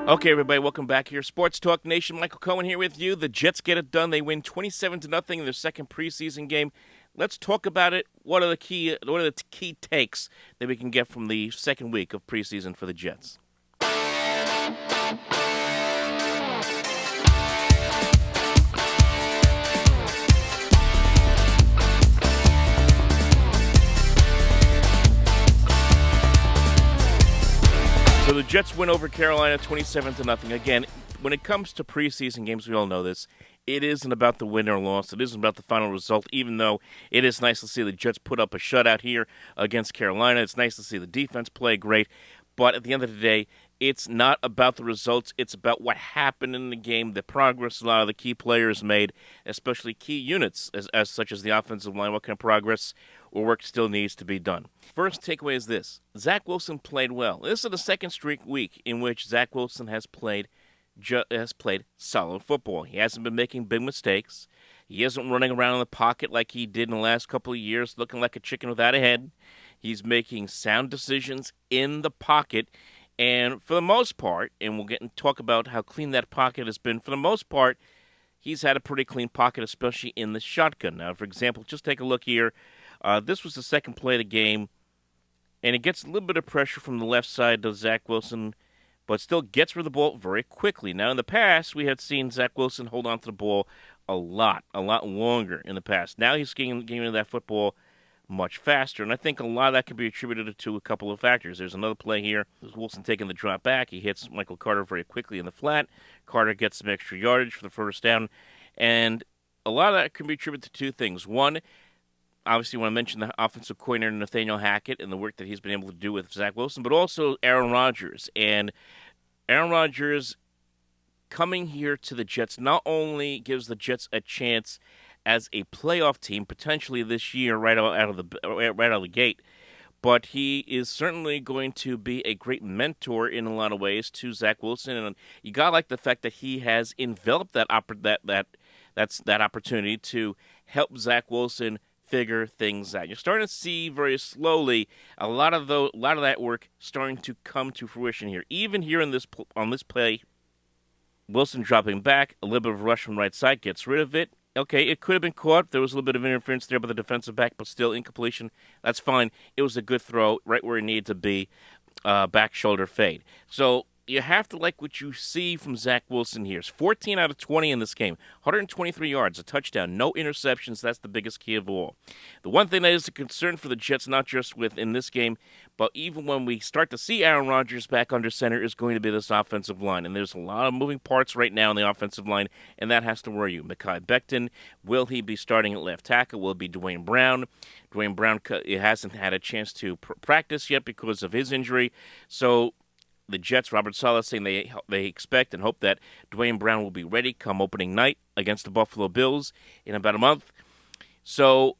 Okay, everybody, welcome back here. Sports Talk Nation, Michael Cohen here with you. The Jets get it done. They win 27-0 in their second preseason game. Let's talk about it. What are the key takes that we can get from the second week of preseason for the Jets? So the Jets win over Carolina 27-0. Again, when it comes to preseason games, we all know this. It isn't about the win or loss. It isn't about the final result, even though it is nice to see the Jets put up a shutout here against Carolina. It's nice to see the defense play great. But at the end of the day, it's not about the results. It's about what happened in the game, the progress a lot of the key players made, especially key units as such as the offensive line. What kind of progress or work still needs to be done? First takeaway is this. Zach Wilson played well. This is the second straight week in which Zach Wilson has played solid football. He hasn't been making big mistakes. He isn't running around in the pocket like he did in the last couple of years, looking like a chicken without a head. He's making sound decisions in the pocket. And for the most part, and we'll get and talk about how clean that pocket has been, for the most part, he's had a pretty clean pocket, especially in the shotgun. Now, for example, just take a look here. This was the second play of the game, and it gets a little bit of pressure from the left side to Zach Wilson, but still gets rid of the ball very quickly. Now, in the past, we had seen Zach Wilson hold on to the ball a lot longer in the past. Now he's getting into that football much faster, and I think a lot of that can be attributed to a couple of factors. There's another play here. There's Wilson taking the drop back. He hits Michael Carter very quickly in the flat. Carter gets some extra yardage for the first down, and a lot of that can be attributed to two things. One, obviously, when I mentioned the offensive coordinator Nathaniel Hackett and the work that he's been able to do with Zach Wilson, but also Aaron Rodgers. And Aaron Rodgers coming here to the Jets not only gives the Jets a chance as a playoff team potentially this year right out of the gate, but he is certainly going to be a great mentor in a lot of ways to Zach Wilson, and you gotta like the fact that he has enveloped that opportunity to help Zach Wilson figure things out. You're starting to see very slowly a lot of that work starting to come to fruition here. Even here on this play, Wilson dropping back, a little bit of a rush from right side, gets rid of it. Okay, it could have been caught. There was a little bit of interference there by the defensive back, but still incompletion. That's fine. It was a good throw, right where it needed to be, back shoulder fade. So you have to like what you see from Zach Wilson here. It's 14 out of 20 in this game, 123 yards, a touchdown, no interceptions. That's the biggest key of all. The one thing that is a concern for the Jets, not just within this game, but even when we start to see Aaron Rodgers back under center, is going to be this offensive line. And there's a lot of moving parts right now in the offensive line, and that has to worry you. Mekhi Becton, will he be starting at left tackle? Will it be Dwayne Brown? Dwayne Brown hasn't had a chance to practice yet because of his injury. So the Jets, Robert Saleh, saying they expect and hope that Dwayne Brown will be ready come opening night against the Buffalo Bills in about a month. So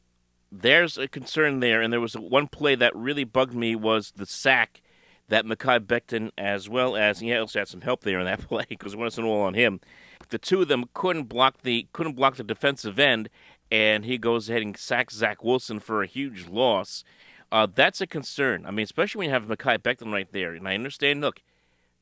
there's a concern there, and there was one play that really bugged me was the sack that Mekhi Becton, as well as he also had some help there in that play because it wasn't all on him. The two of them couldn't block the defensive end, and he goes ahead and sacks Zach Wilson for a huge loss. That's a concern. I mean, especially when you have Mekhi Becton right there. And I understand, look,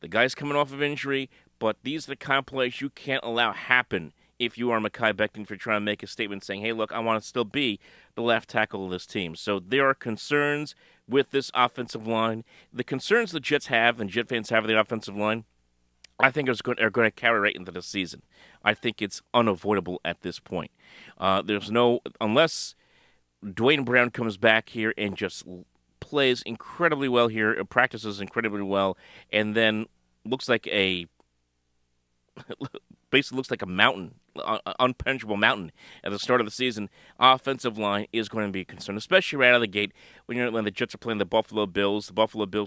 the guy's coming off of injury, but these are the kind of plays you can't allow happen if you are Mekhi Becton, if you're trying to make a statement saying, hey, look, I want to still be the left tackle of this team. So there are concerns with this offensive line. The concerns the Jets have and Jet fans have of the offensive line, I think are going to carry right into the season. I think it's unavoidable at this point. Unless Dwayne Brown comes back here and just plays incredibly well here, practices incredibly well, and then basically looks like a mountain, unpenetrable mountain at the start of the season. Offensive line is going to be a concern, especially right out of the gate when the Jets are playing the Buffalo Bills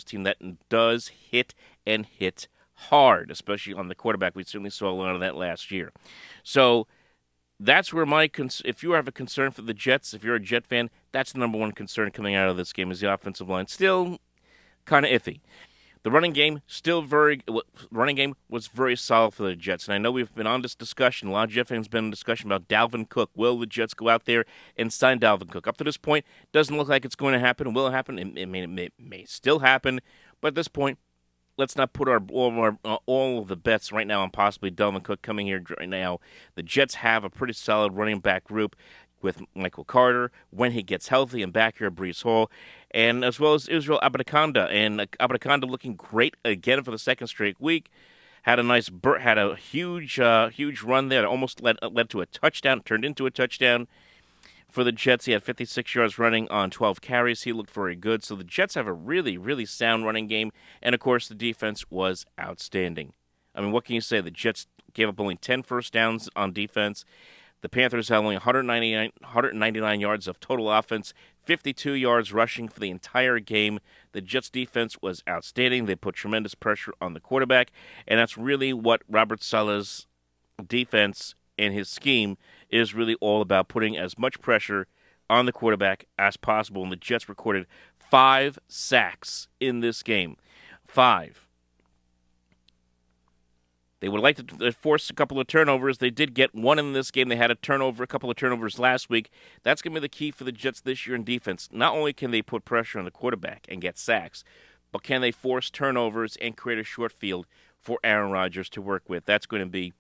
team that does hit and hit hard, especially on the quarterback. We certainly saw a lot of that last year. So that's where if you have a concern for the Jets, if you're a Jet fan, that's the number one concern coming out of this game is the offensive line. Still kind of iffy. The running game was very solid for the Jets. And I know we've been on this discussion. A lot of Jet fans have been in discussion about Dalvin Cook. Will the Jets go out there and sign Dalvin Cook? Up to this point, doesn't look like it's going to happen. Will it happen? It may still happen. But at this point, let's not put all of the bets right now on possibly Delvin Cook coming here right now. The Jets have a pretty solid running back group with Michael Carter when he gets healthy, and back here Breece Hall, and as well as Israel Abanikanda. And Abanikanda looking great again for the second straight week. Had a huge run there. It almost led to a touchdown, turned into a touchdown. For the Jets, he had 56 yards running on 12 carries. He looked very good. So the Jets have a really, really sound running game. And, of course, the defense was outstanding. I mean, what can you say? The Jets gave up only 10 first downs on defense. The Panthers had only 199 yards of total offense, 52 yards rushing for the entire game. The Jets' defense was outstanding. They put tremendous pressure on the quarterback. And that's really what Robert Saleh's defense and his scheme is really all about, putting as much pressure on the quarterback as possible. And the Jets recorded 5 sacks in this game. 5. They would like to force a couple of turnovers. They did get one in this game. They had a couple of turnovers last week. That's going to be the key for the Jets this year in defense. Not only can they put pressure on the quarterback and get sacks, but can they force turnovers and create a short field for Aaron Rodgers to work with? That's going to be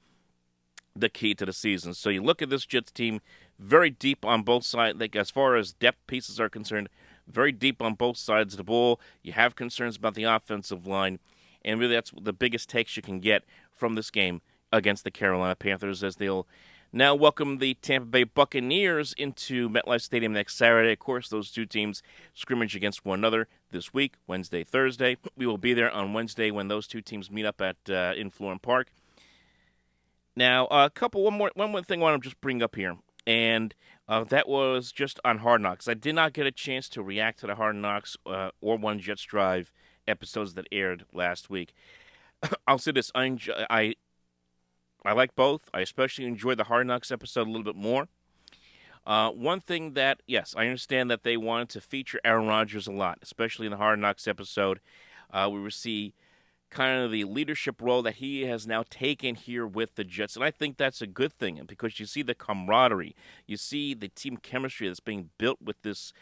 the key to the season. So you look at this Jets team, very deep on both sides, like as far as depth pieces are concerned, very deep on both sides of the ball. You have concerns about the offensive line, and really that's the biggest takes you can get from this game against the Carolina Panthers, as they'll now welcome the Tampa Bay Buccaneers into MetLife Stadium next Saturday. Of course, those two teams scrimmage against one another this week, Wednesday, Thursday. We will be there on Wednesday when those two teams meet up at in Florham Park. Now, one more thing I want to just bring up here, and that was just on Hard Knocks. I did not get a chance to react to the Hard Knocks or One Jets Drive episodes that aired last week. I'll say this: I like both. I especially enjoyed the Hard Knocks episode a little bit more. One thing that, yes, I understand that they wanted to feature Aaron Rodgers a lot, especially in the Hard Knocks episode. We will see kind of the leadership role that he has now taken here with the Jets. And I think that's a good thing, because you see the camaraderie, you see the team chemistry that's being built with this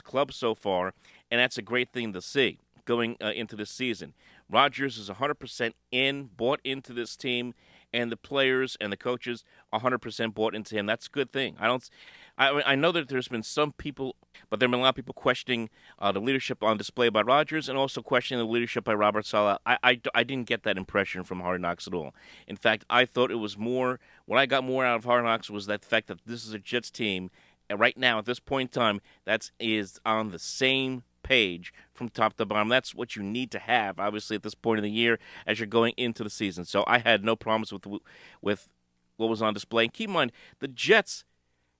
club so far, and that's a great thing to see going into this season. Rodgers is 100% bought into this team, and the players and the coaches 100% bought into him. That's a good thing. I know that there's been some people, but there have been a lot of people questioning the leadership on display by Rodgers, and also questioning the leadership by Robert Saleh. I didn't get that impression from Hard Knocks at all. In fact, I thought it was more, what I got more out of Hard Knocks was that fact that this is a Jets team, and right now, at this point in time, that is on the same page from top to bottom. That's what you need to have, obviously, at this point of the year as you're going into the season. So I had no problems with what was on display. And keep in mind, the Jets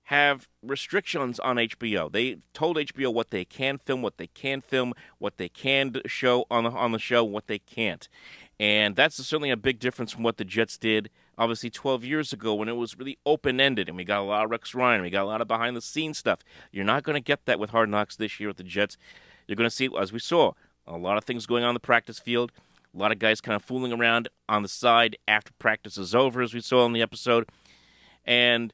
have restrictions on HBO. They told HBO what they can film, what they can't film, what they can show on the show, what they can't. And that's certainly a big difference from what the Jets did, obviously, 12 years ago, when it was really open-ended, and we got a lot of Rex Ryan, we got a lot of behind-the-scenes stuff. You're not going to get that with Hard Knocks this year with the Jets. You're going to see, as we saw, a lot of things going on in the practice field, a lot of guys kind of fooling around on the side after practice is over, as we saw in the episode, and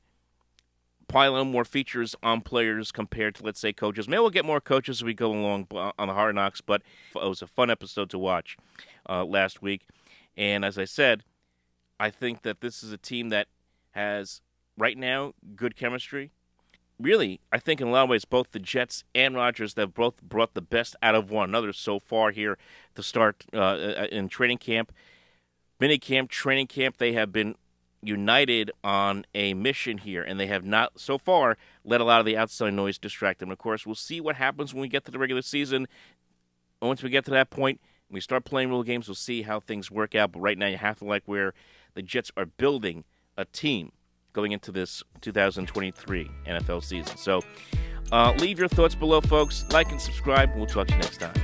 probably a little more features on players compared to, let's say, coaches. Maybe we'll get more coaches as we go along on the Hard Knocks, but it was a fun episode to watch last week. And as I said, I think that this is a team that has, right now, good chemistry. Really, I think in a lot of ways, both the Jets and Rodgers have both brought the best out of one another so far here to start in training camp. Minicamp, training camp, they have been united on a mission here, and they have not, so far, let a lot of the outside noise distract them. Of course, we'll see what happens when we get to the regular season. Once we get to that point, when we start playing real games, we'll see how things work out. But right now, you have to like where the Jets are building a team going into this 2023 NFL season. So leave your thoughts below, folks. Like and subscribe. We'll talk to you next time.